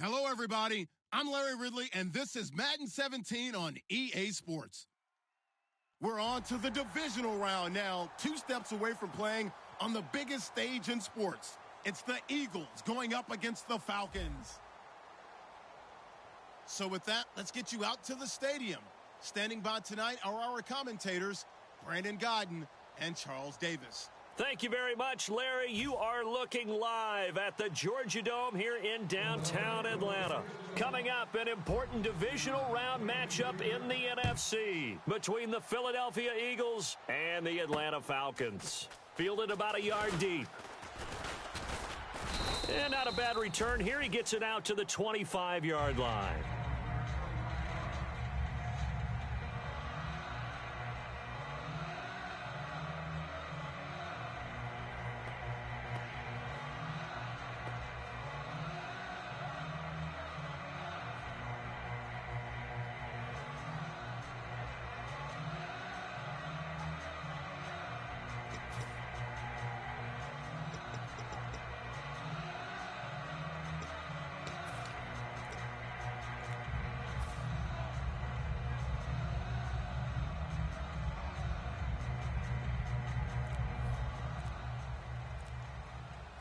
Hello, everybody. I'm Larry Ridley, and this is Madden 17 on EA Sports. We're on to the divisional round now, 2 steps away from playing on the biggest stage in sports. It's the Eagles going up against the Falcons. So with that, let's get you out to the stadium. Standing by tonight are our commentators, Brandon Godden and Charles Davis. Thank you very much, Larry. You are looking live at the Georgia Dome here in downtown Atlanta. Coming up, an important divisional round matchup in the NFC between the Philadelphia Eagles and the Atlanta Falcons. Fielded about a yard deep. And not a bad return here. He gets it out to the 25-yard line.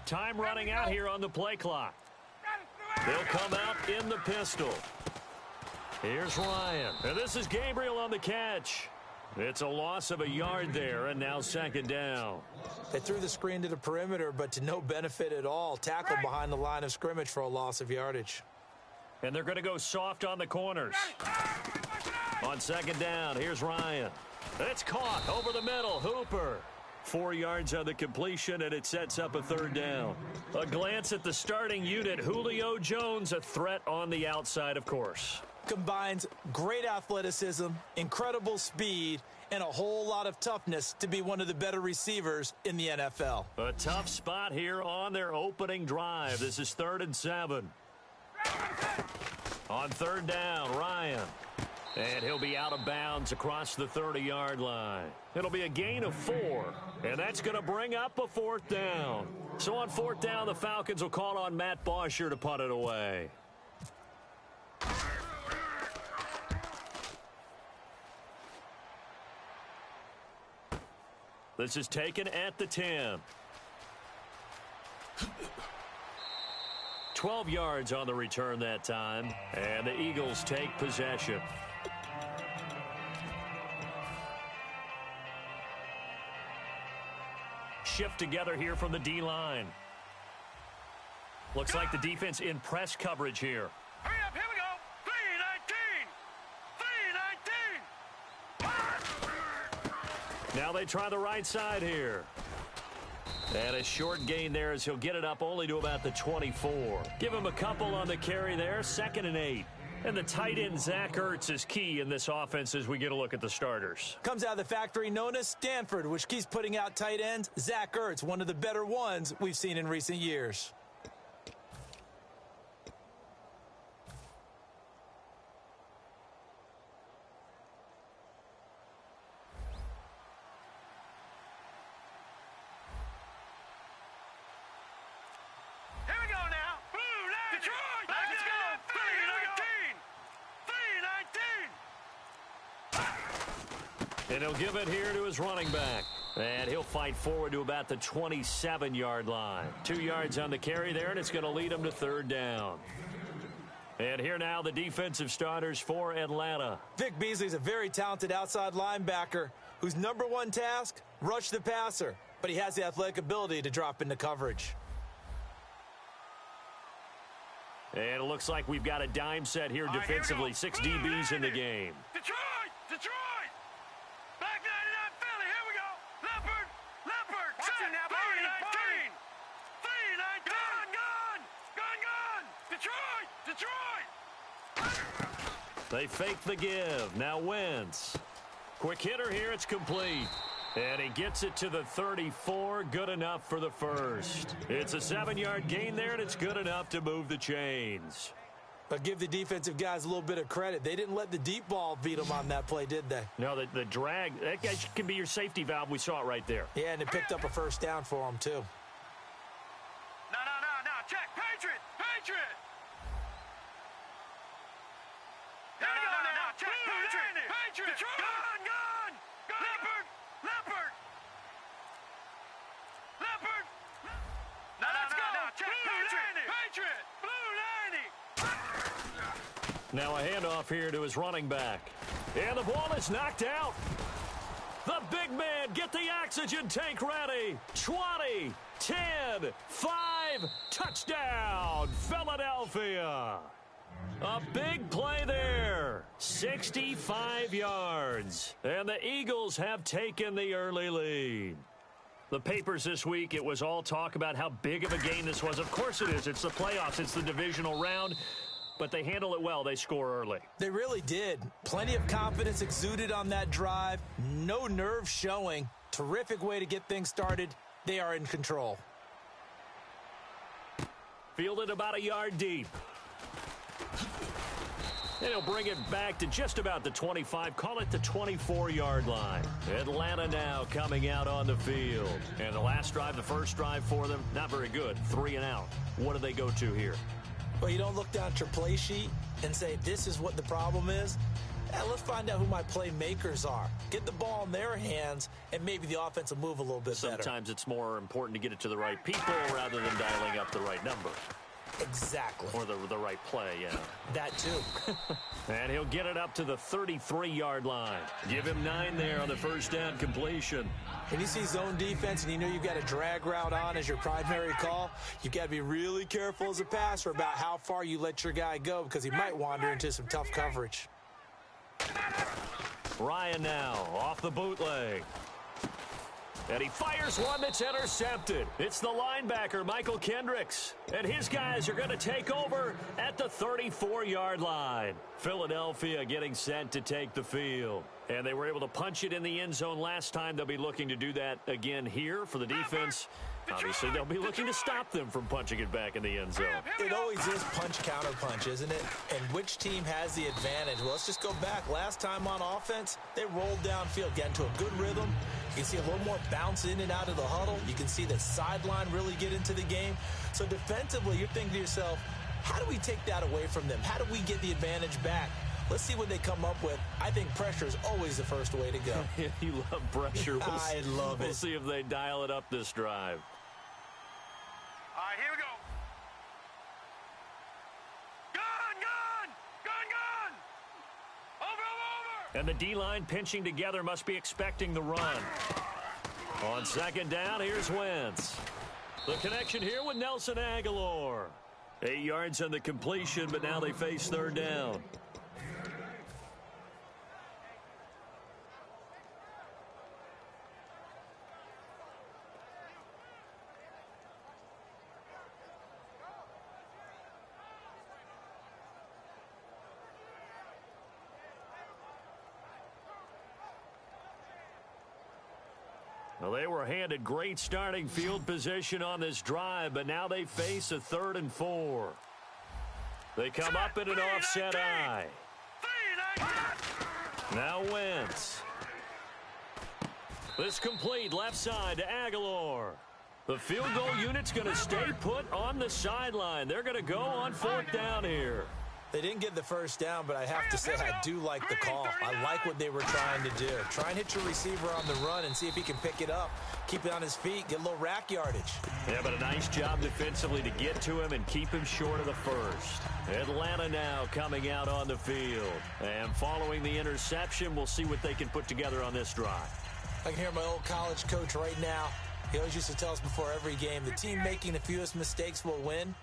Time running out here on the play clock. They'll come out in the pistol. Here's Ryan. And this is Gabriel on the catch. It's a loss of a yard there, and now second down. They threw the screen to the perimeter, but to no benefit at all. Tackled behind the line of scrimmage for a loss of yardage. And they're going to go soft on the corners. On second down, here's Ryan. It's caught over the middle. Hooper. 4 yards on the completion, and it sets up a third down. A glance at the starting unit. Julio Jones, a threat on the outside, of course. Combines great athleticism, incredible speed, and a whole lot of toughness to be one of the better receivers in the NFL. A tough spot here on their opening drive. This is 3rd and 7. On third down, Ryan. And he'll be out of bounds across the 30-yard line. It'll be a gain of 4, and that's going to bring up a 4th down. So on 4th down, the Falcons will call on Matt Bosher to punt it away. This is taken at the 10. 12 yards on the return that time, and the Eagles take possession. Shift together here from the D-line. Looks like the defense in press coverage here. Hurry up, here we go. 3-19. 3-19. Now they try the right side here. And a short gain there as he'll get it up only to about the 24. Give him a couple on the carry there. 2nd and 8. And the tight end, Zach Ertz, is key in this offense as we get a look at the starters. Comes out of the factory known as Stanford, which keeps putting out tight ends. Zach Ertz, one of the better ones we've seen in recent years. And he'll give it here to his running back. And he'll fight forward to about the 27-yard line. 2 yards on the carry there, and it's going to lead him to 3rd down. And here now the defensive starters for Atlanta. Vic Beasley's a very talented outside linebacker whose number one task, rush the passer. But he has the athletic ability to drop into coverage. And it looks like we've got a dime set here defensively. 6 DBs in the game. Detroit! Back 99 Philly, here we go. Leopard! Set! 3-19! 3-19! Detroit! They fake the give. Now Wentz. Quick hitter here. It's complete. And he gets it to the 34. Good enough for the first. It's a 7-yard gain there, and it's good enough to move the chains. But give the defensive guys a little bit of credit. They didn't let the deep ball beat them on that play, did they? No, the drag, that can be your safety valve. We saw it right there. Yeah, and it picked up a first down for them, too. No. Check. Patriot. Gone! Leopard! Leopard! Leopard! Now let's go! Check Patriot! Blue 90! Now a handoff here to his running back. And the ball is knocked out. The big man, get the oxygen tank ready. 20, 10, 5, touchdown, Philadelphia. A big play there, 65 yards. And the Eagles have taken the early lead. The papers this week, it was all talk about how big of a game this was. Of course it is. It's the playoffs. It's the divisional round. But they handle it well. They score early. They really did. Plenty of confidence exuded on that drive. No nerve showing. Terrific way to get things started. They are in control. Fielded about a yard deep. And he'll bring it back to just about the 25. Call it the 24-yard line. Atlanta now coming out on the field. And the last drive, the first drive for them, not very good. 3 and out. What do they go to here? Well, you don't look down at your play sheet and say, this is what the problem is. Let's find out who my playmakers are. Get the ball in their hands, and maybe the offense will move a little bit better. Sometimes it's more important to get it to the right people rather than dialing up the right number. Exactly. Or the right play, yeah. That too. And he'll get it up to the 33-yard line. Give him 9 there on the first down completion. When you see zone defense and you know you've got a drag route on as your primary call, you've got to be really careful as a passer about how far you let your guy go because he might wander into some tough coverage. Ryan now off the bootleg. And he fires one that's intercepted. It's the linebacker, Michael Kendricks. And his guys are going to take over at the 34-yard line. Philadelphia getting set to take the field. And they were able to punch it in the end zone last time. They'll be looking to do that again here for the defense. Obviously, they'll be looking to stop them from punching it back in the end zone. It always is punch-counter-punch, isn't it? And which team has the advantage? Well, let's just go back. Last time on offense, they rolled downfield, got into a good rhythm. You can see a little more bounce in and out of the huddle. You can see the sideline really get into the game. So defensively, you're thinking to yourself, how do we take that away from them? How do we get the advantage back? Let's see what they come up with. I think pressure is always the first way to go. You love pressure. I love it. We'll see if they dial it up this drive. All right, here we go. Gone! Over! And the D-line pinching together must be expecting the run. On second down, here's Wentz. The connection here with Nelson Aguilar. 8 yards on the completion, but now they face third down. Well, they were handed great starting field position on this drive, but now they face a 3rd and 4. They come up in an offset eye. Now Wentz. This complete left side to Aguilar. The field goal unit's going to stay put on the sideline. They're going to go on 4th down here. They didn't get the first down, but I have to say I do like the call. I like what they were trying to do. Try and hit your receiver on the run and see if he can pick it up. Keep it on his feet, get a little rack yardage. Yeah, but a nice job defensively to get to him and keep him short of the first. Atlanta now coming out on the field. And following the interception, we'll see what they can put together on this drive. I can hear my old college coach right now. He always used to tell us before every game, the team making the fewest mistakes will win.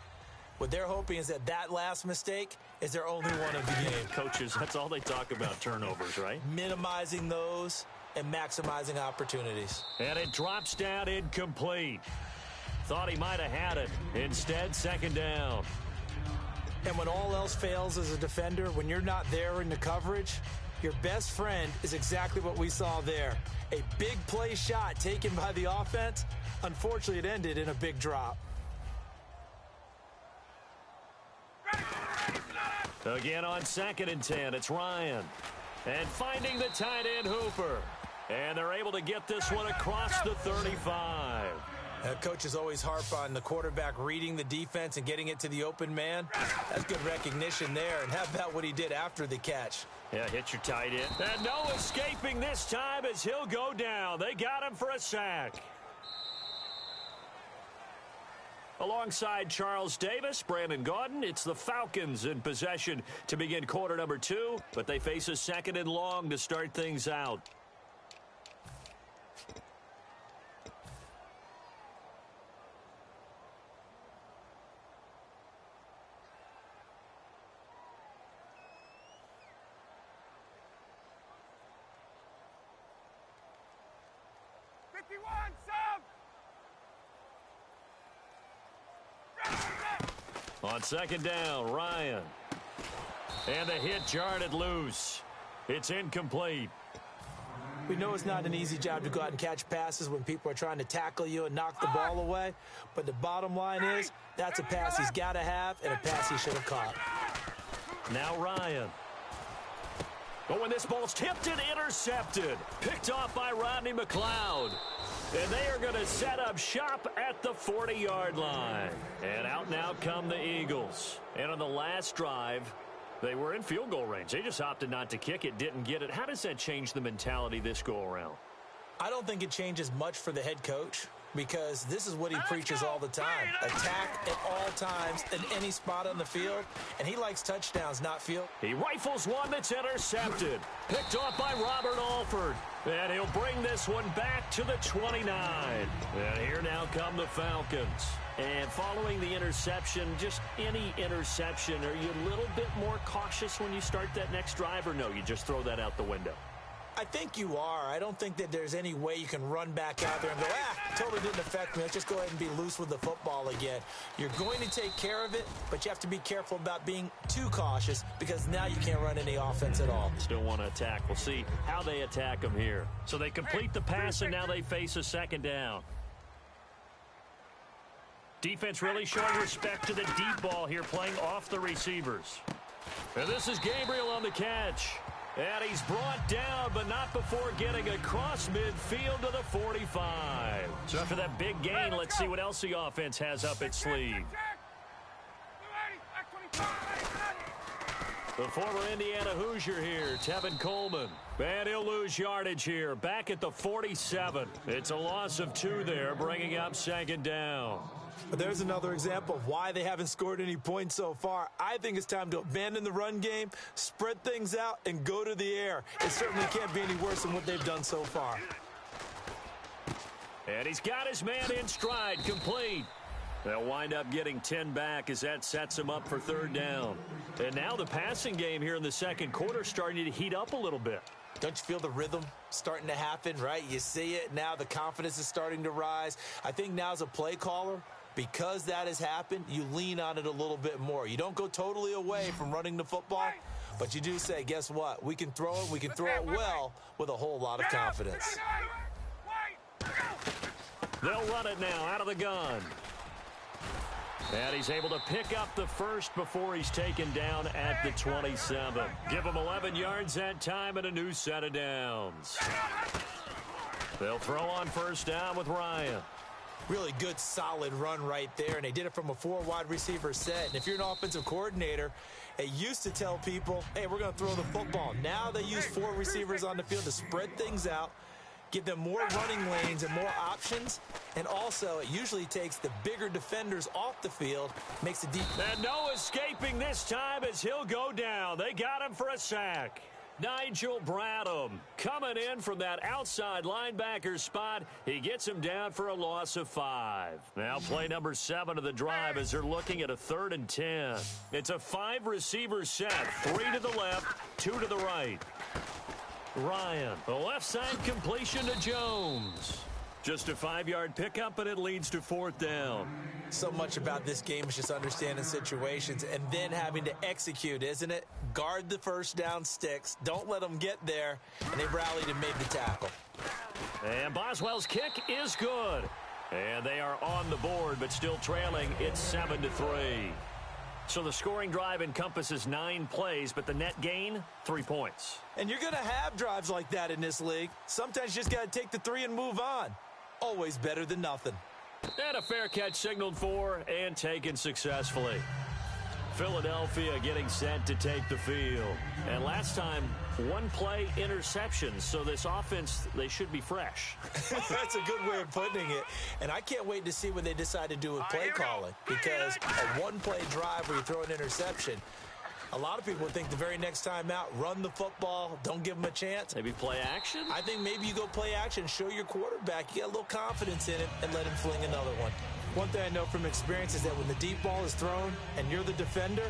What they're hoping is that last mistake is their only one of the game. Coaches, that's all they talk about, turnovers, right? Minimizing those and maximizing opportunities. And it drops down incomplete. Thought he might have had it. Instead, 2nd down. And when all else fails as a defender, when you're not there in the coverage, your best friend is exactly what we saw there. A big play shot taken by the offense. Unfortunately, it ended in a big drop. Again on 2nd and 10, it's Ryan. And finding the tight end Hooper. And they're able to get this one across the 35. Coaches always harp on the quarterback reading the defense and getting it to the open man. That's good recognition there. And how about what he did after the catch? Yeah, hit your tight end. And no escaping this time as he'll go down. They got him for a sack. Alongside Charles Davis, Brandon Gaudin, it's the Falcons in possession to begin quarter number 2, but they face a 2nd and long to start things out. On 2nd down, Ryan. And the hit jarred it loose. It's incomplete. We know it's not an easy job to go out and catch passes when people are trying to tackle you and knock the ball away. But the bottom line is, that's a pass he's got to have and a pass he should have caught. Now Ryan. Oh, and this ball's tipped and intercepted. Picked off by Rodney McLeod. And they are going to set up shop at the 40-yard line. And out now come the Eagles. And on the last drive, they were in field goal range. They just opted not to kick it, didn't get it. How does that change the mentality this go-around? I don't think it changes much for the head coach, because this is what he preaches all the time. Attack at all times in any spot on the field, and he likes touchdowns, not field. He rifles one that's intercepted. Picked off by Robert Alford. And he'll bring this one back to the 29. And here now come the Falcons. And following the interception, just any interception, are you a little bit more cautious when you start that next drive, or no, you just throw that out the window? I think you are. I don't think that there's any way you can run back out there and go, totally didn't affect me. Let's just go ahead and be loose with the football again. You're going to take care of it, but you have to be careful about being too cautious, because now you can't run any offense at all. Still want to attack. We'll see how they attack them here. So they complete the pass, and now they face a 2nd down. Defense really showing respect to the deep ball here, playing off the receivers. And this is Gabriel on the catch. And he's brought down, but not before getting across midfield to the 45. So after that big gain, let's see what else the offense has up its sleeve. The former Indiana Hoosier here, Tevin Coleman. And he'll lose yardage here, back at the 47. It's a loss of 2 there, bringing up 2nd down. But there's another example of why they haven't scored any points so far. I think it's time to abandon the run game, spread things out, and go to the air. It certainly can't be any worse than what they've done so far. And he's got his man in stride, complete. They'll wind up getting 10 back as that sets him up for 3rd down. And now the passing game here in the 2nd quarter starting to heat up a little bit. Don't you feel the rhythm starting to happen, right? You see it now. The confidence is starting to rise. I think now as a play caller, because that has happened, you lean on it a little bit more. You don't go totally away from running the football, but you do say, guess what? We can throw it. We can throw it well with a whole lot of confidence. They'll run it now out of the gun. And he's able to pick up the 1st before he's taken down at the 27. Give him 11 yards that time and a new set of downs. They'll throw on 1st down with Ryan. Really good, solid run right there, and they did it from a 4 wide receiver set. And if you're an offensive coordinator, they used to tell people, hey, we're going to throw the football. Now they use 4 receivers on the field to spread things out, give them more running lanes and more options, and also it usually takes the bigger defenders off the field, makes the deep. And no escaping this time as he'll go down. They got him for a sack. Nigel Bradham coming in from that outside linebacker spot. He gets him down for a loss of 5. Now play number 7 of the drive as they're looking at a 3rd and 10. It's a 5-receiver set. 3 to the left, 2 to the right. Ryan, the left side completion to Jones. Just a 5-yard pickup, and it leads to 4th down. So much about this game is just understanding situations and then having to execute, isn't it? Guard the 1st down sticks. Don't let them get there. And they rallied and made the tackle. And Boswell's kick is good. And they are on the board, but still trailing. It's 7-3. So the scoring drive encompasses 9 plays, but the net gain, 3 points. And you're going to have drives like that in this league. Sometimes you just got to take the 3 and move on. Always better than nothing. And a fair catch signaled for and taken successfully. Philadelphia getting set to take the field. And last time, one-play interceptions. So this offense, they should be fresh. That's a good way of putting it. And I can't wait to see what they decide to do with play calling. Because a one-play drive where you throw an interception, a lot of people would think the very next time out, run the football, don't give them a chance. Maybe play action? I think maybe you go play action, show your quarterback, you get a little confidence in him, and let him fling another one. One thing I know from experience is that when the deep ball is thrown and you're the defender,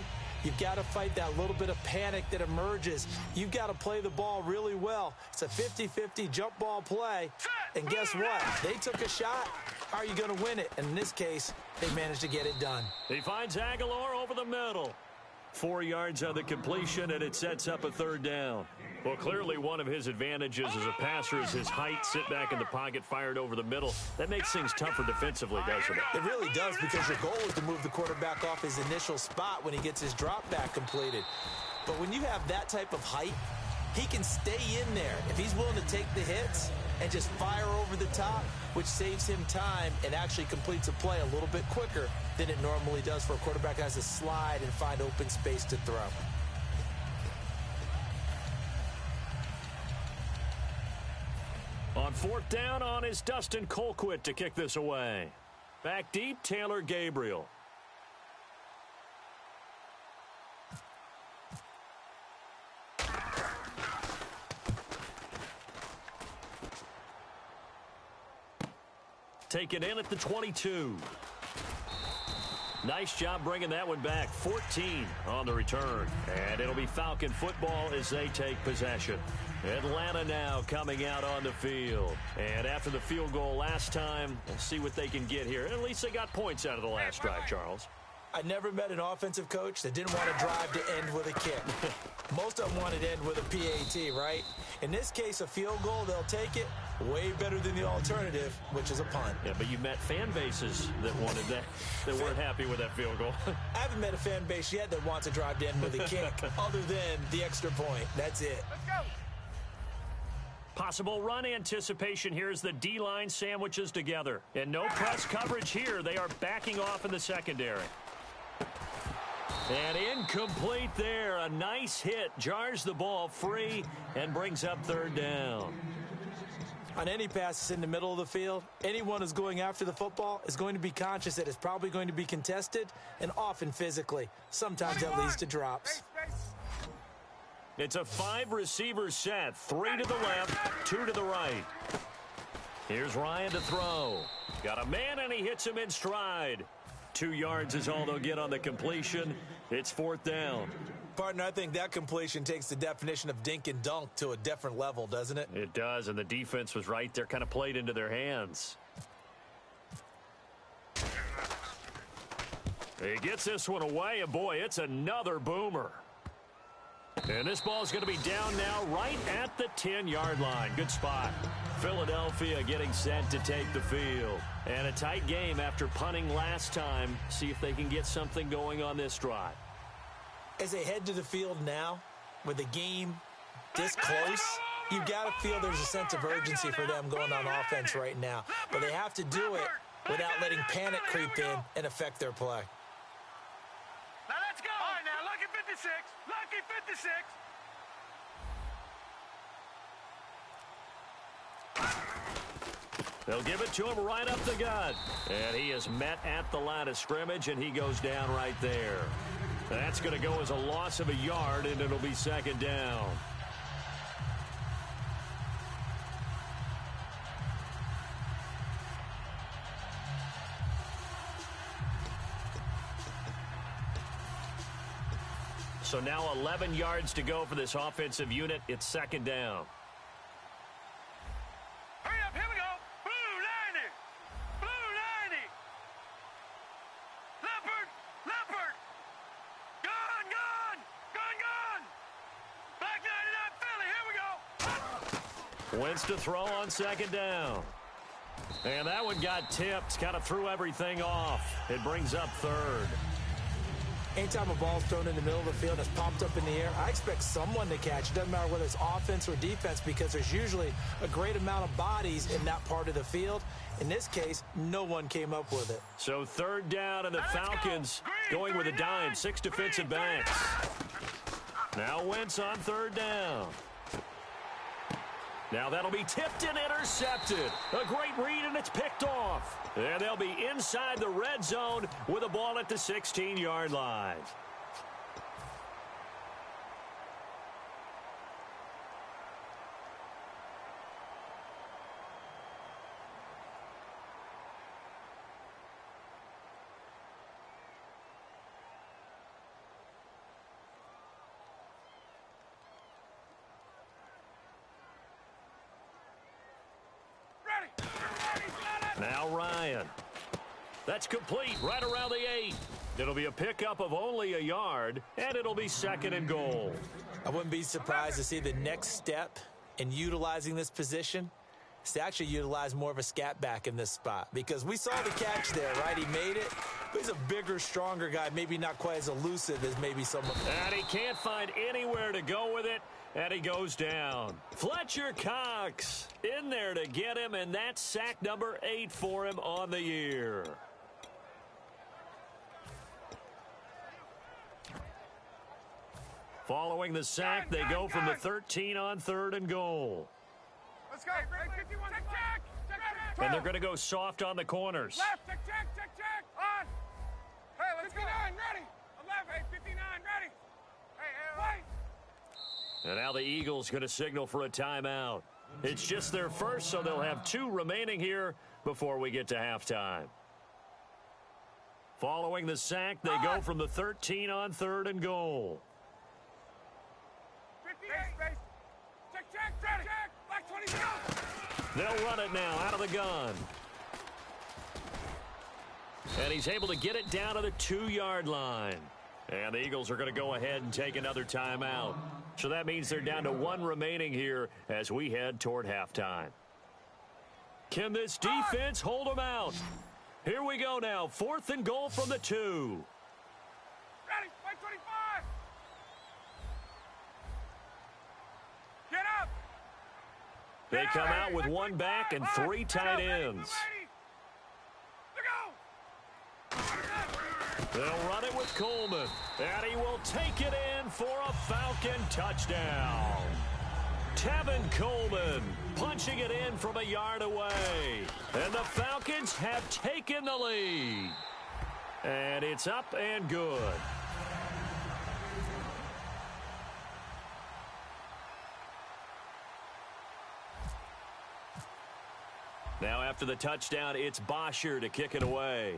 you've got to fight that little bit of panic that emerges. You've got to play the ball really well. It's a 50-50 jump ball play. And guess what? They took a shot. How are you going to win it? And in this case, they managed to get it done. He finds Aguilar over the middle. 4 yards on the completion, and it sets up a third down. Well, clearly one of his advantages as a passer is his height, sit back in the pocket, fired over the middle. That makes things tougher defensively, doesn't it? It really does, because your goal is to move the quarterback off his initial spot when he gets his drop back completed. But when you have that type of height, he can stay in there. If he's willing to take the hits and just fire over the top, which saves him time and actually completes a play a little bit quicker than it normally does for a quarterback that has to slide and find open space to throw. On fourth down on is Dustin Colquitt to kick this away. Back deep, Taylor Gabriel. Taken in at the 22. Nice job bringing that one back. 14 on the return. And it'll be Falcon football as they take possession. Atlanta now coming out on the field. And after the field goal last time, let's see what they can get here. At least they got points out of the last drive, Charles. I never met an offensive coach that didn't want to drive to end with a kick. Most of them wanted to end with a PAT, right? In this case, a field goal, they'll take it. Way better than the alternative, which is a punt. Yeah, but you met fan bases that wanted that, that weren't happy with that field goal. I haven't met a fan base yet that wants to drive to end with a kick other than the extra point. That's it. Let's go. Possible run anticipation here as the D-line sandwiches together. And no press coverage here. They are backing off in the secondary. And incomplete there. A nice hit. Jars the ball free and brings up third down. On any passes in the middle of the field, anyone who's going after the football is going to be conscious that it's probably going to be contested and often physically. Sometimes that leads to drops. It's a 5-receiver set. 3 to the left, 2 to the right. Here's Ryan to throw. Got a man, and he hits him in stride. 2 yards is all they'll get on the completion. It's fourth down. Partner, I think that completion takes the definition of dink and dunk to a different level, doesn't it? It does, and the defense was right there, kind of played into their hands. He gets this one away, and boy, it's another boomer. And this ball is going to be down now right at the 10-yard line. Good spot. Philadelphia getting set to take the field. And a tight game after punting last time. See if they can get something going on this drive. As they head to the field now, with the game this close, you've got to feel there's a sense of urgency for them going on offense right now. But they have to do it without letting panic creep in and affect their play. Now let's go. All right, now, lucky 56. Lucky 56. They'll give it to him right up the gut. And he is met at the line of scrimmage, and he goes down right there. That's going to go as a loss of a yard, and it'll be second down. So now 11 yards to go for this offensive unit. It's second down. Hurry up, here we go. Blue 90. Blue 90. Leopard. Leopard. Gone, gone. Gone, gone. Black 99 Philly, here we go. Wentz to throw on second down. And that one got tipped. Kind of threw everything off. It brings up third. Anytime a ball's thrown in the middle of the field and it's popped up in the air, I expect someone to catch it. Doesn't matter whether it's offense or defense, because there's usually a great amount of bodies in that part of the field. In this case, no one came up with it. So third down, and the Falcons going with a dime. 6 defensive backs. Now Wentz on third down. Now that'll be tipped and intercepted. A great read, and it's picked off. And they'll be inside the red zone with a ball at the 16-yard line. Now Ryan. That's complete right around the 8. It'll be a pickup of only a yard, and it'll be 2nd and goal. I wouldn't be surprised to see the next step in utilizing this position is to actually utilize more of a scat back in this spot, because we saw the catch there, right? He made it, but he's a bigger, stronger guy, maybe not quite as elusive as maybe someone. And he can't find anywhere to go with it, and he goes down. Fletcher Cox in there to get him, and that's sack number 8 for him on the year. Following the sack, they go from the 13 on 3rd and goal. Let's go. 51. Check. And they're going to go soft on the corners. Left. Check. On. Hey, let's 59, go. Ready. 11. Hey, 59, ready. Hey, wait. And now the Eagles going to signal for a timeout. It's just their first, so they'll have 2 remaining here before we get to halftime. Following the sack, they go from the 13 on 3rd and goal. 58. Check. Black 22. They'll run it now out of the gun. And he's able to get it down to the 2-yard line. And the Eagles are going to go ahead and take another timeout. So that means they're down to 1 remaining here as we head toward halftime. Can this defense hold them out? Here we go now. 4th and goal from the 2. Ready. White 25. Get up. They come out with 1 back and 3 tight ends. They'll run it with Coleman, and he will take it in for a Falcon touchdown. Tevin Coleman punching it in from a yard away. And the Falcons have taken the lead. And it's up and good. Now after the touchdown, it's Bosher to kick it away.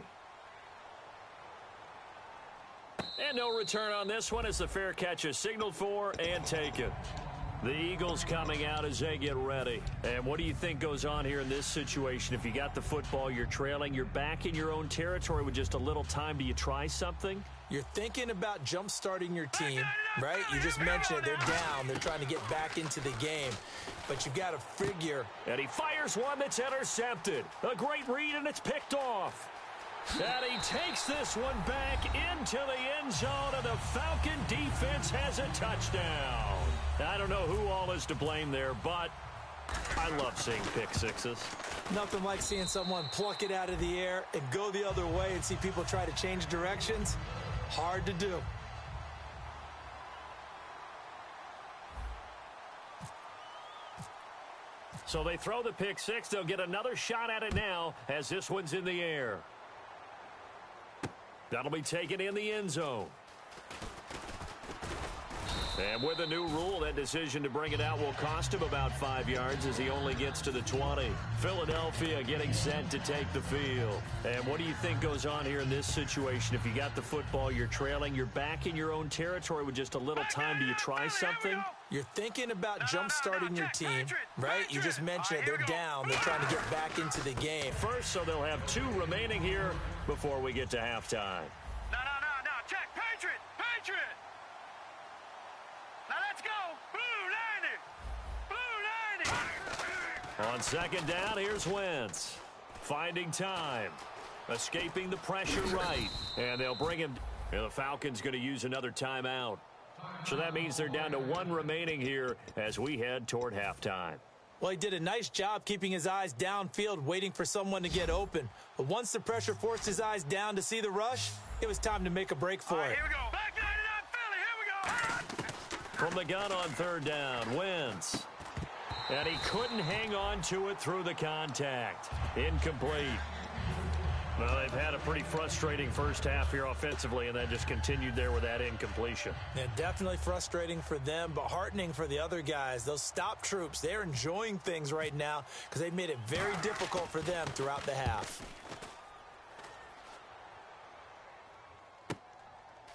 And no return on this one as the fair catch is signaled for and taken. The Eagles coming out as they get ready. And what do you think goes on here in this situation? If you got the football, you're trailing, you're back in your own territory with just a little time. Do you try something? You're thinking about jump-starting your team, right? You just mentioned it. They're down. They're trying to get back into the game. But you've got to figure. And he fires one that's intercepted. A great read, and it's picked off. And he takes this one back into the end zone, and the Falcon defense has a touchdown. I don't know who all is to blame there, but I love seeing pick sixes. Nothing like seeing someone pluck it out of the air and go the other way and see people try to change directions. Hard to do. So they throw the pick six. They'll get another shot at it now as this one's in the air. That'll be taken in the end zone. And with a new rule, that decision to bring it out will cost him about 5 yards as he only gets to the 20. Philadelphia getting set to take the field. And what do you think goes on here in this situation? If you got the football, you're trailing, you're back in your own territory with just a little time. Do you try something? You're thinking about jump-starting your team, right? You just mentioned it. They're down. They're trying to get back into the game. First, so they'll have 2 remaining here before we get to halftime. No. Check. Patriot. Now let's go. Blue 90. On second down, here's Wentz. Finding time. Escaping the pressure right. And they'll bring him And the Falcons going to use another timeout. So that means they're down to one remaining here as we head toward halftime. Well, he did a nice job keeping his eyes downfield, waiting for someone to get open. But once the pressure forced his eyes down to see the rush, it was time to make a break for it. Here we go. Back 99 Philly. Here we go. From the gun on third down, Wentz. And he couldn't hang on to it through the contact. Incomplete. Well, they've had a pretty frustrating first half here offensively, and that just continued there with that incompletion. Yeah, definitely frustrating for them, but heartening for the other guys. Those stop troops, they're enjoying things right now because they've made it very difficult for them throughout the half.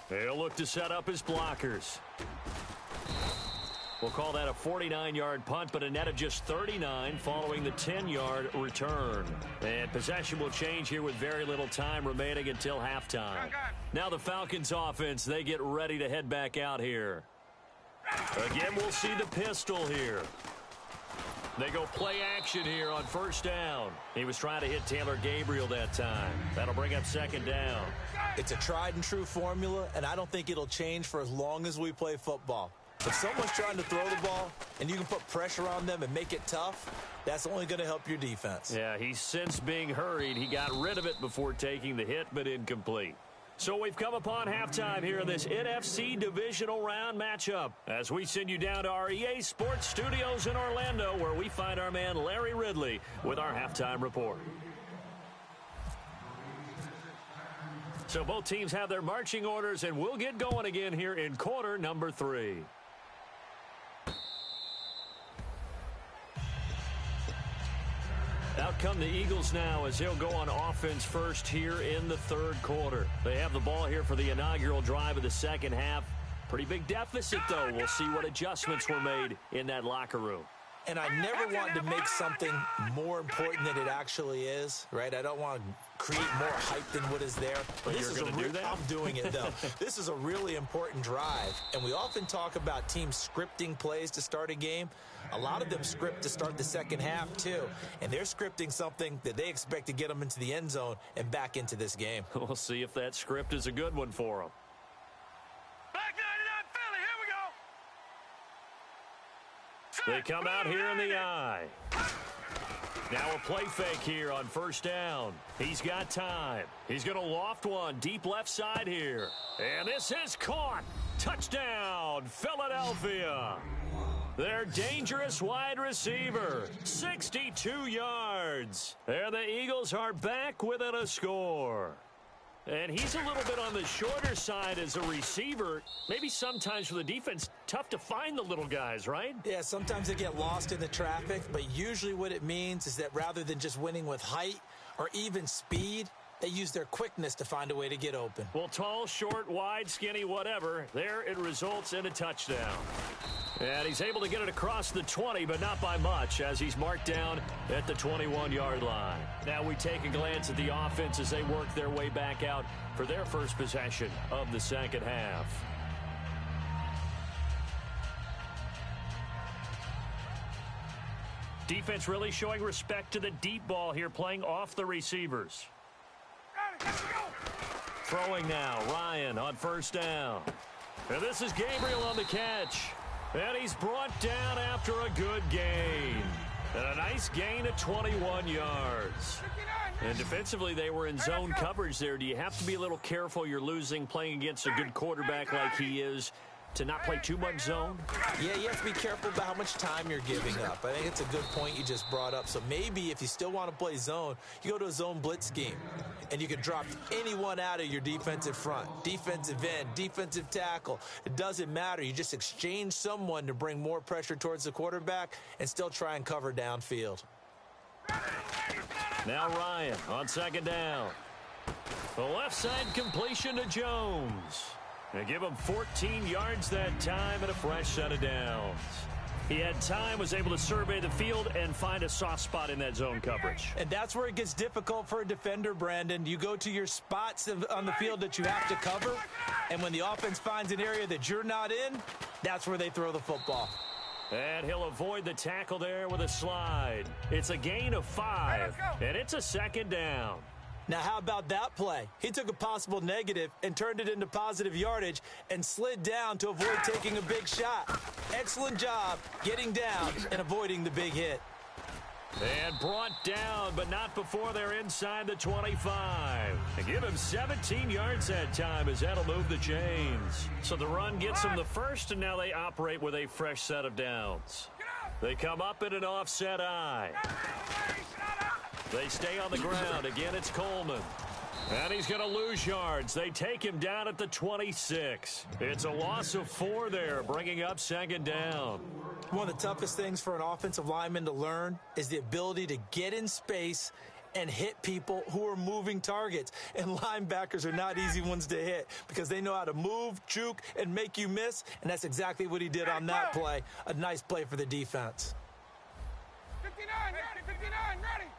They'll look to set up his blockers. We'll call that a 49-yard punt, but a net of just 39 following the 10-yard return. And possession will change here with very little time remaining until halftime. Now the Falcons offense, they get ready to head back out here. Again, we'll see the pistol here. They go play action here on first down. He was trying to hit Taylor Gabriel that time. That'll bring up second down. It's a tried and true formula, and I don't think it'll change for as long as we play football. If someone's trying to throw the ball and you can put pressure on them and make it tough, that's only going to help your defense. Yeah, he's since being hurried. He got rid of it before taking the hit, but incomplete. So we've come upon halftime here in this NFC divisional round matchup as we send you down to our EA Sports Studios in Orlando, where we find our man Larry Ridley with our halftime report. So both teams have their marching orders, and we'll get going again here in quarter number 3. Out come the Eagles now as they'll go on offense first here in the third quarter. They have the ball here for the inaugural drive of the second half. Pretty big deficit, though. We'll see what adjustments were made in that locker room. And I never want to make something more important than it actually is, right? I don't want to create more hype than what is there. But you're going to do that? I'm doing it, though. This is a really important drive. And we often talk about teams scripting plays to start a game. A lot of them script to start the second half, too. And they're scripting something that they expect to get them into the end zone and back into this game. We'll see if that script is a good one for them. Back 99 Philly. Here we go. They come out here in the eye. Now a play fake here on first down. He's got time. He's going to loft one deep left side here. And this is caught. Touchdown, Philadelphia. Their dangerous wide receiver, 62 yards. And the Eagles are back within a score. And he's a little bit on the shorter side as a receiver. Maybe sometimes for the defense, tough to find the little guys, right? Yeah, sometimes they get lost in the traffic, but usually what it means is that rather than just winning with height or even speed, they use their quickness to find a way to get open. Well, tall, short, wide, skinny, whatever, there it results in a touchdown. And he's able to get it across the 20, but not by much, as he's marked down at the 21-yard line. Now we take a glance at the offense as they work their way back out for their first possession of the second half. Defense really showing respect to the deep ball here, playing off the receivers. Throwing now, Ryan on first down. And this is Gabriel on the catch. And he's brought down after a good gain. And a nice gain of 21 yards. And defensively, they were in zone coverage there. Do you have to be a little careful? You're losing playing against a good quarterback like he is to not play too much zone? Yeah, you have to be careful about how much time you're giving up. I think it's a good point you just brought up. So maybe if you still want to play zone, you go to a zone blitz scheme. And you can drop anyone out of your defensive front. Defensive end, defensive tackle. It doesn't matter. You just exchange someone to bring more pressure towards the quarterback and still try and cover downfield. Now Ryan on second down. The left side completion to Jones. They give him 14 yards that time and a fresh set of downs. He had time, was able to survey the field and find a soft spot in that zone coverage. And that's where it gets difficult for a defender, Brandon. You go to your spots on the field that you have to cover, and when the offense finds an area that you're not in, that's where they throw the football. And he'll avoid the tackle there with a slide. It's a gain of 5, and it's a second down. Now, how about that play? He took a possible negative and turned it into positive yardage and slid down to avoid taking a big shot. Excellent job getting down and avoiding the big hit. And brought down, but not before they're inside the 25. And give him 17 yards that time, as that'll move the chains. So the run gets them the first, and now they operate with a fresh set of downs. They come up in an offset eye. They stay on the ground. Again, it's Coleman. And he's going to lose yards. They take him down at the 26. It's a loss of 4 there, bringing up second down. One of the toughest things for an offensive lineman to learn is the ability to get in space and hit people who are moving targets. And linebackers are not easy ones to hit because they know how to move, juke, and make you miss. And that's exactly what he did on that play. A nice play for the defense. 59, ready, 59, ready.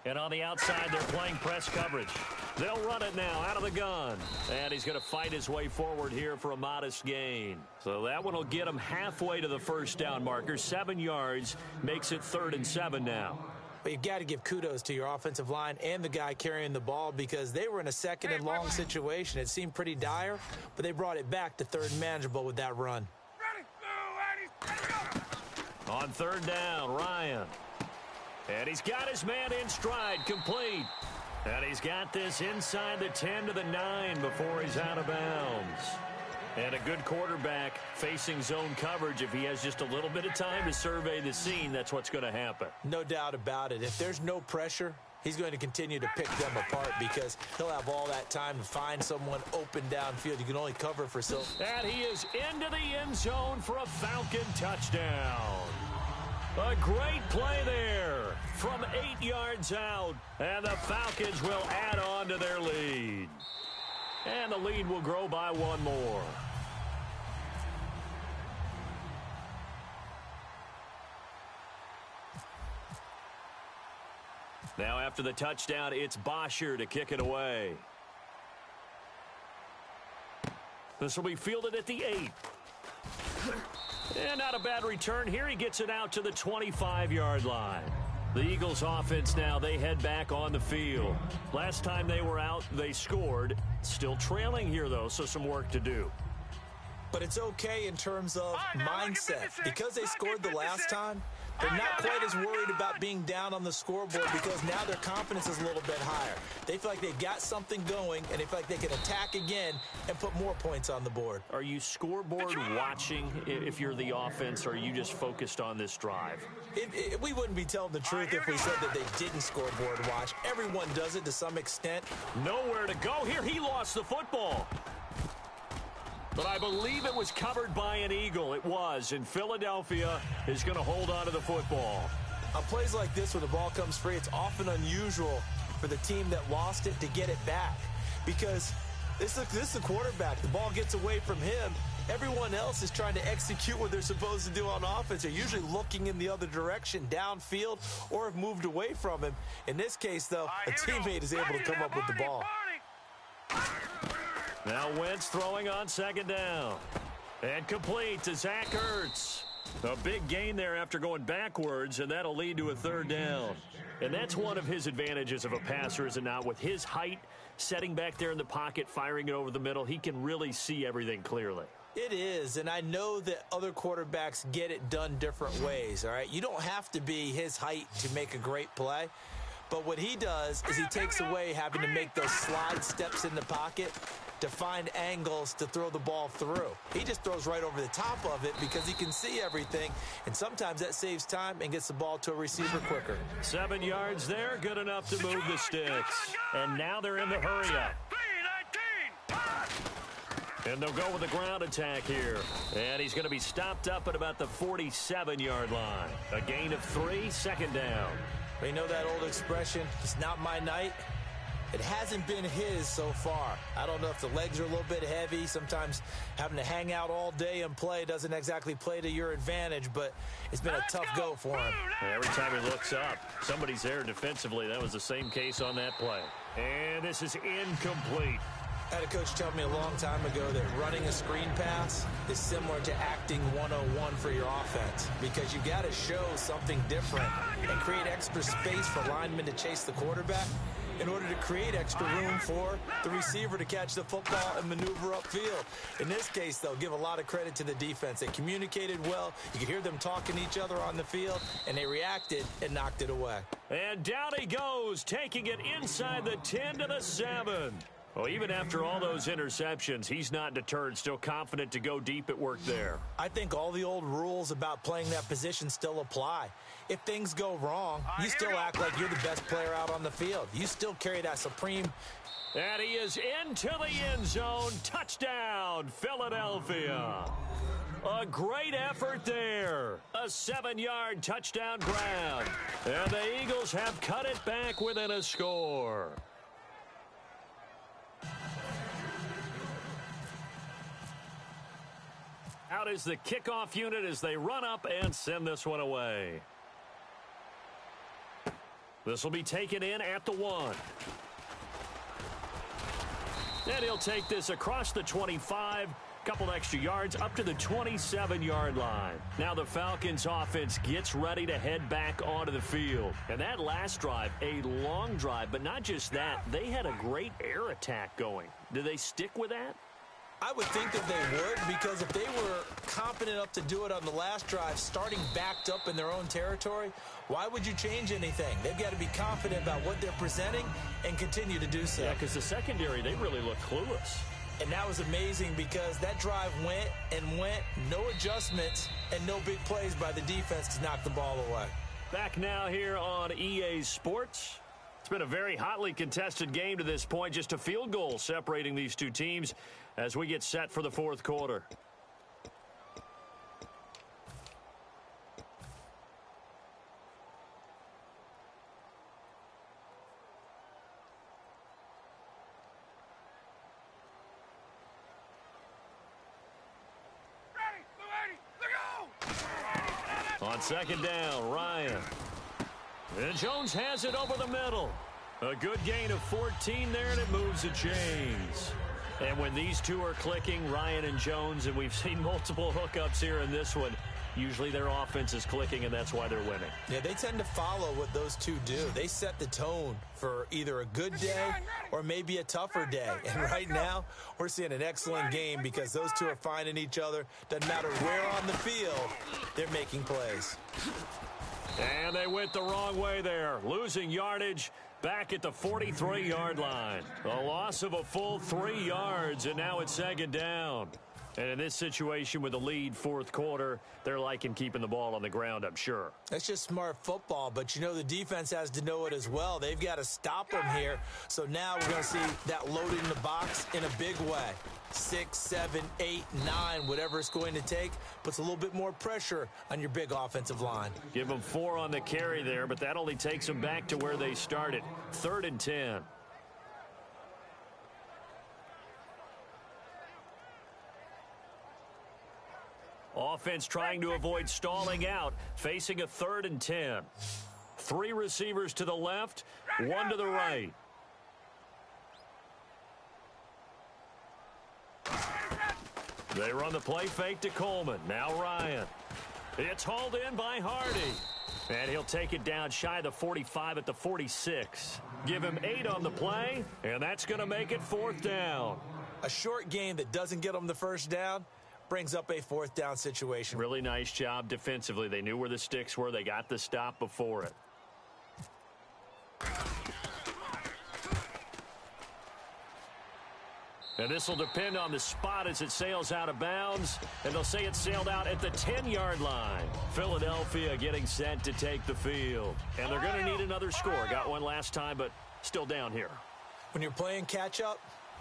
And on the outside, they're playing press coverage. They'll run it now out of the gun. And he's going to fight his way forward here for a modest gain. So that one will get him halfway to the first down marker. 7 yards makes it 3rd and 7 now. But you've got to give kudos to your offensive line and the guy carrying the ball because they were in a second and long situation. It seemed pretty dire, but they brought it back to 3rd and manageable with that run. Ready, go. On 3rd down, Ryan. And he's got his man in stride, complete. And he's got this inside the 10 to the 9 before he's out of bounds. And a good quarterback facing zone coverage. If he has just a little bit of time to survey the scene, that's what's going to happen. No doubt about it. If there's no pressure, he's going to continue to pick them apart because he'll have all that time to find someone open downfield. You can only cover for so. And he is into the end zone for a Falcon touchdown. A great play there from 8 yards out. And the Falcons will add on to their lead. And the lead will grow by 1 more. Now after the touchdown, it's Bosher to kick it away. This will be fielded at the 8. And not a bad return here. He gets it out to the 25-yard line. The Eagles offense now, they head back on the field. Last time they were out, they scored. Still trailing here, though, so some work to do. But it's okay in terms of mindset. Because they scored the last time, they're not quite as worried about being down on the scoreboard because now their confidence is a little bit higher. They feel like they've got something going, and they feel like they can attack again and put more points on the board. Are you scoreboard watching if you're the offense, or are you just focused on this drive? We wouldn't be telling the truth if we said that they didn't scoreboard watch. Everyone does it to some extent. Nowhere to go here. He lost the football. But I believe it was covered by an Eagle. It was, and Philadelphia is going to hold on to the football. On plays like this where the ball comes free, it's often unusual for the team that lost it to get it back. Because this is the quarterback. The ball gets away from him. Everyone else is trying to execute what they're supposed to do on offense. They're usually looking in the other direction, downfield, or have moved away from him. In this case, though, a teammate is able to come up with the ball. Now Wentz throwing on 2nd down. And complete to Zach Ertz. A big gain there after going backwards, and that'll lead to a 3rd down. And that's one of his advantages of a passer, is it not? With his height, setting back there in the pocket, firing it over the middle, he can really see everything clearly. It is, and I know that other quarterbacks get it done different ways, all right? You don't have to be his height to make a great play. But what he does is he takes away having to make those slide steps in the pocket to find angles to throw the ball through. He just throws right over the top of it because he can see everything, and sometimes that saves time and gets the ball to a receiver quicker. 7 yards there, good enough to move the sticks. And now they're in the hurry-up. And they'll go with the ground attack here. And he's going to be stopped up at about the 47-yard line. A gain of 3, 2nd down. You know that old expression, it's not my night? It hasn't been his so far. I don't know if the legs are a little bit heavy. Sometimes having to hang out all day and play doesn't exactly play to your advantage, but it's been a tough go for him. Every time he looks up, somebody's there defensively. That was the same case on that play. And this is incomplete. I had a coach tell me a long time ago that running a screen pass is similar to acting 101 for your offense because you got to show something different and create extra space for linemen to chase the quarterback. in order to create extra room for the receiver to catch the football and maneuver upfield. In this case, though, give a lot of credit to the defense. They communicated well. You could hear them talking to each other on the field, and they reacted and knocked it away. And down he goes, taking it inside the 10 to the 7. Well, even after all those interceptions, he's not deterred, still confident to go deep at work there. I think all the old rules about playing that position still apply. If things go wrong, you still act like you're the best player out on the field. You still carry that supreme. And he is into the end zone. Touchdown, Philadelphia. A great effort there. A 7-yard touchdown grab. And the Eagles have cut it back within a score. Out is the kickoff unit as they run up and send this one away. This will be taken in at the 1. And he'll take this across the 25, couple extra yards up to the 27-yard line. Now the Falcons offense gets ready to head back onto the field. And that last drive, a long drive, but not just that, they had a great air attack going. Do they stick with that? I would think that they would, because if they were confident enough to do it on the last drive, starting backed up in their own territory, why would you change anything? They've got to be confident about what they're presenting and continue to do so. Yeah, because the secondary, they really look clueless. And that was amazing because that drive went and went, no adjustments, and no big plays by the defense to knock the ball away. Back now here on EA Sports. It's been a very hotly contested game to this point, just a field goal separating these two teams as we get set for the fourth quarter. On second down, Ryan. And Jones has it over the middle. A good gain of 14 there, and it moves the chains. And when these two are clicking, Ryan and Jones, and we've seen multiple hookups here in this one, usually their offense is clicking, and that's why they're winning. Yeah, they tend to follow what those two do. They set the tone for either a good day or maybe a tougher day. And right now, we're seeing an excellent game because those two are finding each other. Doesn't matter where on the field, they're making plays. And they went the wrong way there, losing yardage back at the 43-yard line. A loss of a full 3 yards, and now it's second down. And in this situation with the lead fourth quarter, they're liking keeping the ball on the ground, I'm sure. That's just smart football, but you know the defense has to know it as well. They've got to stop them here. So now we're going to see that loaded in the box in a big way. 6, 7, 8, 9, whatever it's going to take, puts a little bit more pressure on your big offensive line. Give them 4 on the carry there, but that only takes them back to where they started. 3rd and 10. Offense trying to avoid stalling out, facing a 3rd and 10. 3 receivers to the left, 1 to the right. They run the play fake to Coleman. Now Ryan. It's hauled in by Hardy. And he'll take it down shy of the 45 at the 46. Give him 8 on the play, and that's going to make it 4th down. A short game that doesn't get them the first down brings up a 4th down situation. Really nice job defensively. They knew where the sticks were. They got the stop before it. And this will depend on the spot as it sails out of bounds. And they'll say it sailed out at the 10-yard line. Philadelphia getting set to take the field. And they're going to need another score. Got one last time, but still down here. When you're playing catch-up,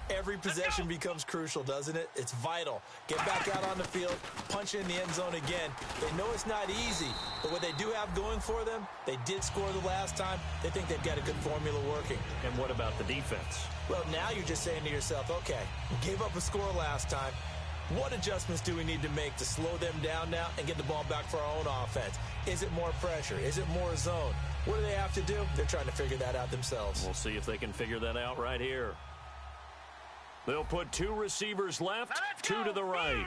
every possession becomes crucial, doesn't it? It's vital. Get back out on the field, punch in the end zone again. They know it's not easy, but what they do have going for them, they did score the last time. They think they've got a good formula working. And what about the defense? Well, now you're just saying to yourself, okay, we gave up a score last time. What adjustments do we need to make to slow them down now and get the ball back for our own offense? Is it more pressure? Is it more zone? What do they have to do? They're trying to figure that out themselves. We'll see if they can figure that out right here. They'll put 2 receivers left, 2 to the right.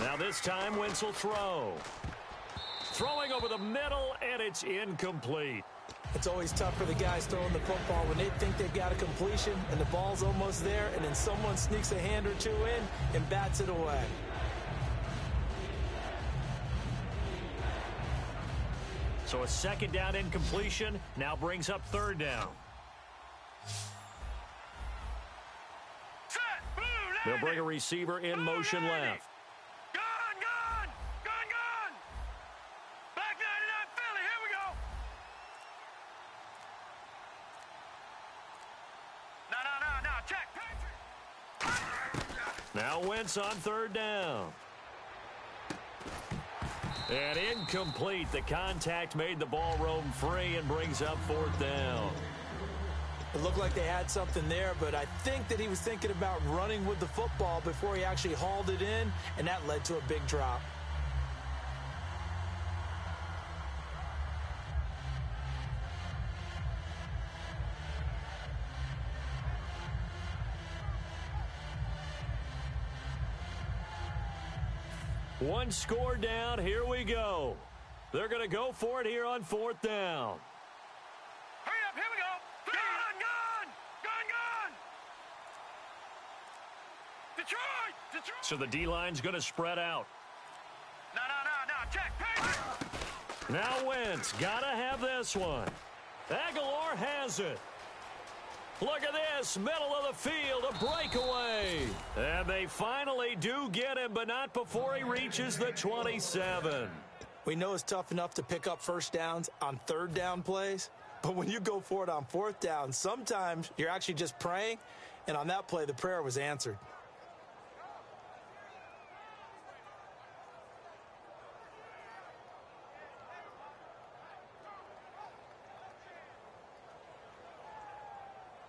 Now this time, Wentz will throw. Throwing over the middle, and it's incomplete. It's always tough for the guys throwing the football when they think they've got a completion and the ball's almost there, and then someone sneaks a hand or two in and bats it away. So a second down incompletion now brings up third down. They'll bring a receiver in motion left. Gone! Back 99 Philly, here we go! No, check! Now Wentz on third down. And incomplete. The contact made the ball roam free and brings up fourth down. It looked like they had something there, but I think that he was thinking about running with the football before he actually hauled it in, and that led to a big drop. One score down. Here we go. They're going to go for it here on fourth down. Hurry up, here we go! Gone! Detroit! So the D-line's going to spread out. No, check! Now Wentz, got to have this one. Aguilar has it. Look at this, middle of the field, a breakaway. And they finally do get him, but not before he reaches the 27. We know it's tough enough to pick up first downs on third down plays, but when you go for it on fourth down, sometimes you're actually just praying, and on that play, the prayer was answered.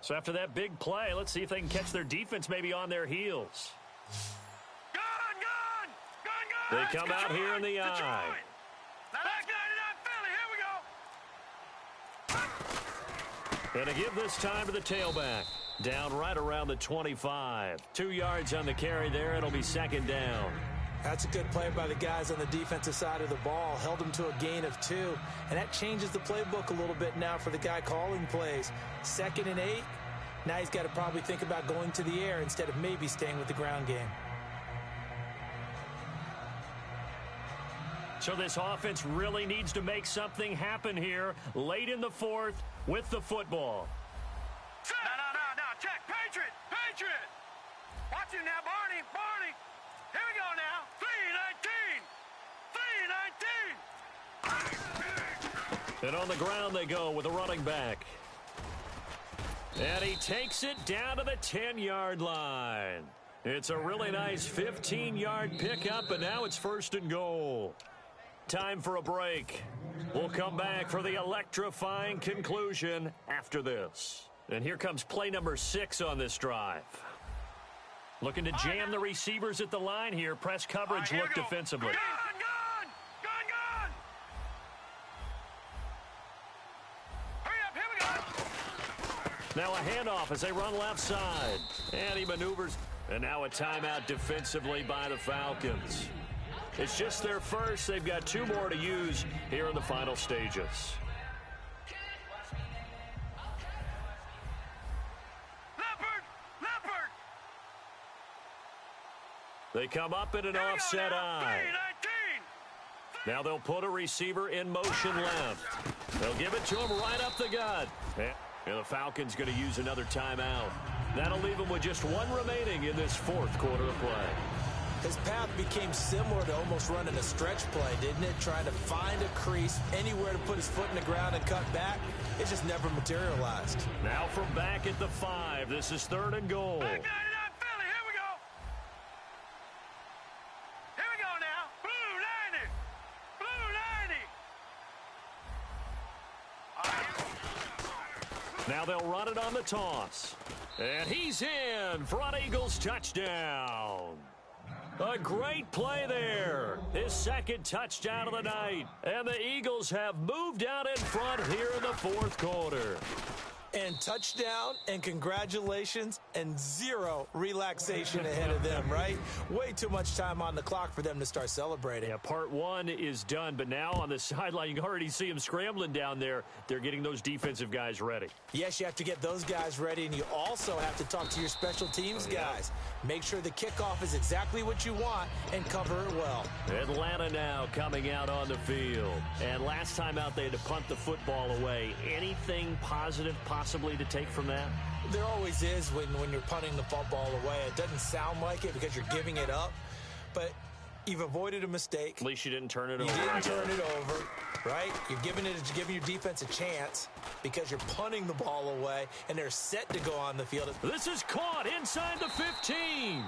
So after that big play, let's see if they can catch their defense maybe on their heels. Gone! They come out here in the eye. Now back 99 Philly, here we go! And to give this time to the tailback. Down right around the 25. 2 yards on the carry there. It'll be second down. That's a good play by the guys on the defensive side of the ball. Held them to a gain of 2. And that changes the playbook a little bit now for the guy calling plays. 2nd and 8. Now he's got to probably think about going to the air instead of maybe staying with the ground game. So this offense really needs to make something happen here late in the fourth with the football. No, check! Patriot! Watch him now, Barney! Here we go now! 3-19! And on the ground they go with a running back. And he takes it down to the 10-yard line. It's a really nice 15-yard pickup, and now it's first and goal. Time for a break. We'll come back for the electrifying conclusion after this. And here comes play number 6 on this drive. Looking to jam the receivers at the line here. Press coverage look defensively. Gone! Hurry up, here we go! Now a handoff as they run left side. And he maneuvers. And now a timeout defensively by the Falcons. It's just their first. They've got 2 more to use here in the final stages. Leopard! They come up in an offset eye. 3-19! Now they'll put a receiver in motion left. They'll give it to him right up the gut. And the Falcons going to use another timeout. That'll leave them with just 1 remaining in this fourth quarter of play. His path became similar to almost running a stretch play, didn't it? Trying to find a crease, anywhere to put his foot in the ground and cut back. It just never materialized. Now from back at the 5, this is 3rd and goal. Back 99 Philly, here we go! Here we go now! Blue 90! Now they'll run it on the toss. And he's in. Front Eagles touchdown. A great play there. His 2nd touchdown of the night. And the Eagles have moved out in front here in the fourth quarter. And touchdown, and congratulations, and zero relaxation ahead of them, right? Way too much time on the clock for them to start celebrating. Yeah, part one is done, but now on the sideline, you can already see them scrambling down there. They're getting those defensive guys ready. Yes, you have to get those guys ready, and you also have to talk to your special teams guys. Make sure the kickoff is exactly what you want and cover it well. Atlanta now coming out on the field. And last time out, they had to punt the football away. Anything positive possibly to take from that? There always is when you're punting the football away. It doesn't sound like it because you're giving it up, but you've avoided a mistake. At least you didn't turn it over. You didn't turn it over, right? You're giving your defense a chance because you're punting the ball away, and they're set to go on the field. This is caught inside the 15.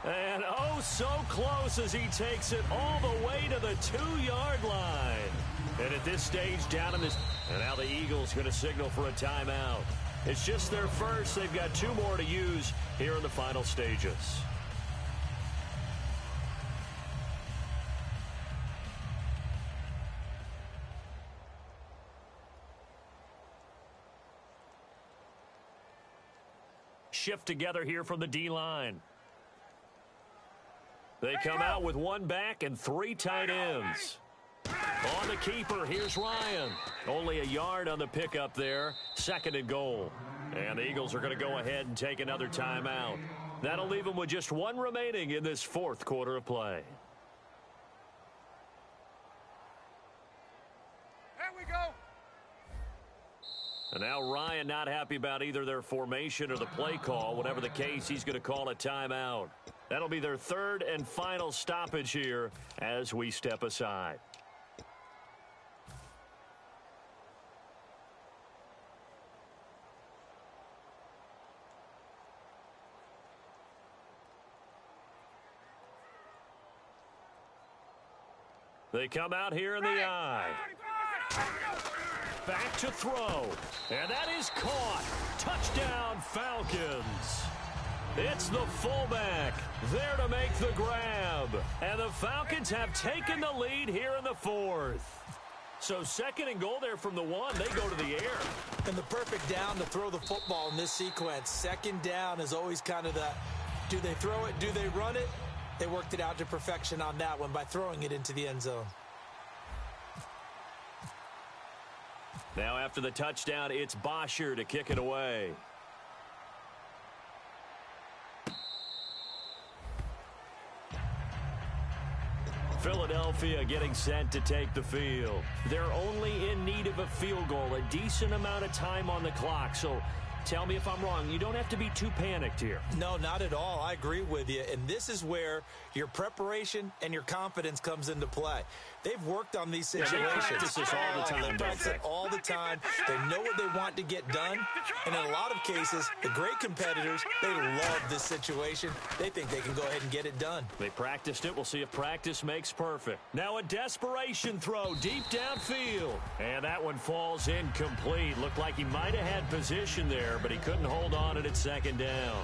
And oh, so close as he takes it all the way to the 2-yard line. And at this stage, down in this, and now the Eagles going to signal for a timeout. It's just their first. They've got 2 more to use here in the final stages. Shift together here from the D-line. They come out with 1 back and 3 tight ends. On the keeper, here's Ryan. Only a yard on the pickup there. 2nd and goal. And the Eagles are going to go ahead and take another timeout. That'll leave them with just 1 remaining in this 4th quarter of play. There we go. And now Ryan not happy about either their formation or the play call. Whatever the case, he's going to call a timeout. That'll be their 3rd and final stoppage here as we step aside. They come out here in the I. Back to throw. And that is caught. Touchdown, Falcons. It's the fullback there to make the grab. And the Falcons have taken the lead here in the 4th. So 2nd and goal there from the 1. They go to the air. And the perfect down to throw the football in this sequence. 2nd down is always kind of that, do they throw it, do they run it? They worked it out to perfection on that one by throwing it into the end zone. Now after the touchdown, it's Bosher to kick it away. Philadelphia getting set to take the field. They're only in need of a field goal, a decent amount of time on the clock. So tell me if I'm wrong. You don't have to be too panicked here. No, not at all. I agree with you. And this is where your preparation and your confidence comes into play. They've worked on these situations. They practice this all the time. They practice it all the time. They know what they want to get done. And in a lot of cases, the great competitors, they love this situation. They think they can go ahead and get it done. They practiced it. We'll see if practice makes perfect. Now a desperation throw deep downfield. And that one falls incomplete. Looked like he might have had position there, but he couldn't hold on it at 2nd down.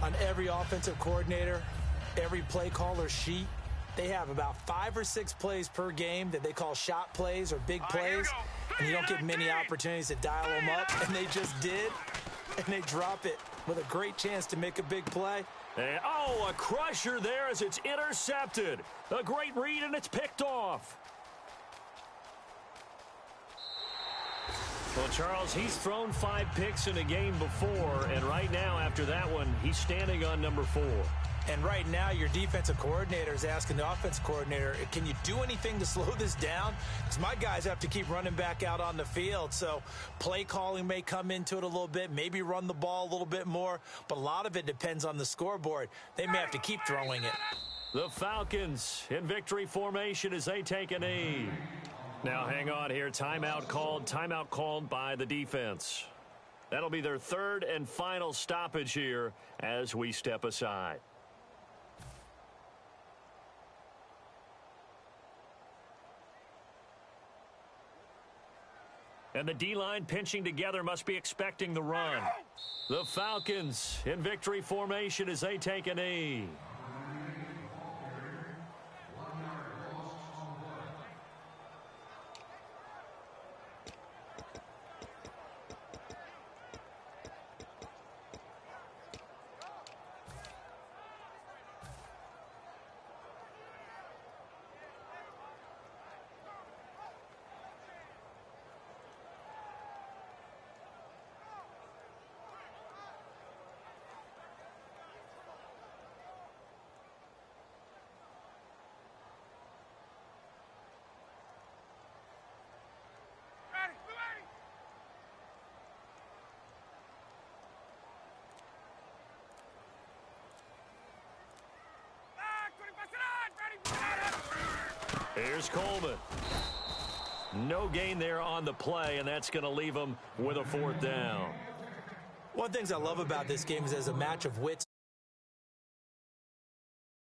On every offensive coordinator, every play caller sheet, they have about 5 or 6 plays per game that they call shot plays or big plays, and you don't get many opportunities to dial them up, and they just did, and they drop it with a great chance to make a big play. And, oh, a crusher there as it's intercepted. A great read, and it's picked off. Well, Charles, he's thrown 5 picks in a game before, and right now, after that one, he's standing on number 4. And right now, your defensive coordinator is asking the offensive coordinator, can you do anything to slow this down? Because my guys have to keep running back out on the field. So play calling may come into it a little bit, maybe run the ball a little bit more. But a lot of it depends on the scoreboard. They may have to keep throwing it. The Falcons in victory formation as they take a knee. Now hang on here. Timeout called by the defense. That'll be their 3rd and final stoppage here as we step aside. And the D-line pinching together must be expecting the run. The Falcons in victory formation as they take a knee. Here's Coleman. No gain there on the play, and that's going to leave them with a 4th down. One of the things I love about this game is there's a match of wits.